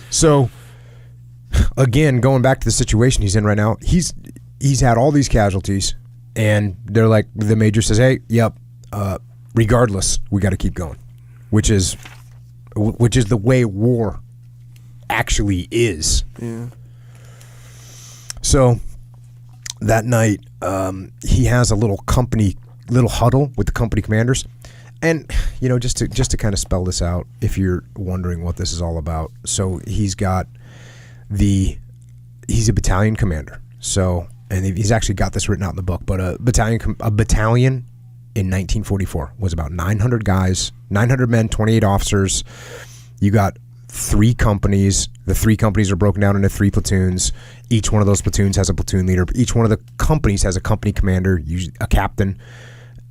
So, again, going back to the situation he's in right now, he's had all these casualties, and they're like, the major says, hey, regardless, we got to keep going, which is the way war actually is. Yeah. So that night, he has a little huddle with the company commanders. And, just to kind of spell this out, if you're wondering what this is all about. So he's a battalion commander. So, and he's actually got this written out in the book, but a battalion in 1944 was about 900 guys, 900 men, 28 officers. You got 3 companies. The 3 companies are broken down into 3 platoons. Each one of those platoons has a platoon leader. Each one of the companies has a company commander, usually a captain,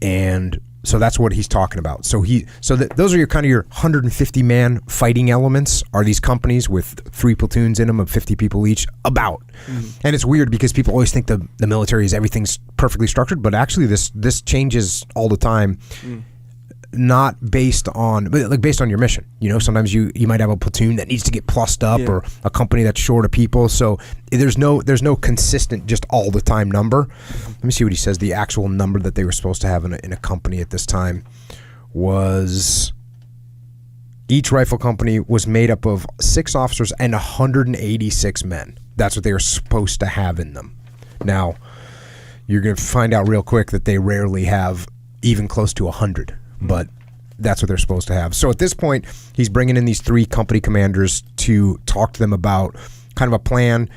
and so that's what he's talking about. Those are your 150-man fighting elements. Are these companies with 3 platoons in them of 50 people each? And it's weird because people always think the military is everything's perfectly structured, but actually this changes all the time. Not based on, but based on your mission. Sometimes you might have a platoon that needs to get plussed up, or a company that's short of people. So there's no consistent, just all the time number. Let me see what he says. The actual number that they were supposed to have in a company at this time was, each rifle company was made up of 6 officers and 186 men. That's what they were supposed to have in them. Now, you're going to find out real quick that they rarely have even close to 100. But that's what they're supposed to have. So at this point, he's bringing in these 3 company commanders to talk to them about kind of a plan,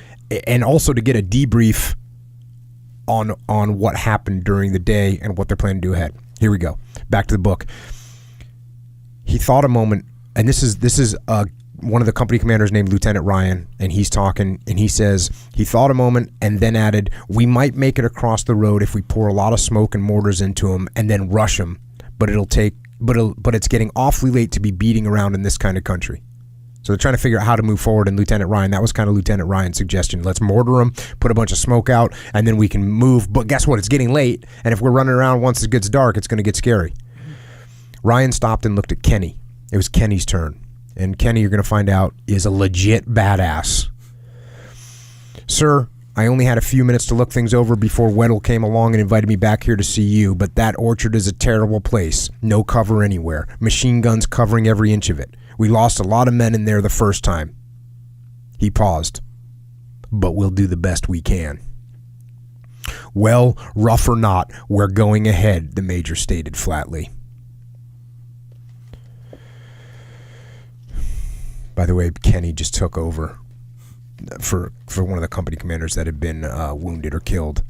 and also to get a debrief on what happened during the day and what they're planning to do ahead. Here we go. Back to the book. He thought a moment, and this is one of the company commanders named Lieutenant Ryan, and he's talking, and he says, he thought a moment and then added, we might make it across the road if we pour a lot of smoke and mortars into them and then rush them. But it's getting awfully late to be beating around in this kind of country. So they're trying to figure out how to move forward. And Lieutenant Ryan, that was kind of Lieutenant Ryan's suggestion. Let's mortar them, put a bunch of smoke out, and then we can move. But guess what? It's getting late. And if we're running around once it gets dark, it's going to get scary. Ryan stopped and looked at Kenny. It was Kenny's turn. And Kenny, you're going to find out, is a legit badass. Sir, I only had a few minutes to look things over before Weddle came along and invited me back here to see you, but that orchard is a terrible place. No cover anywhere. Machine guns covering every inch of it. We lost a lot of men in there the first time. He paused. But we'll do the best we can. Well, rough or not, we're going ahead, the major stated flatly. By the way, Kenny just took over for one of the company commanders that had been wounded or killed.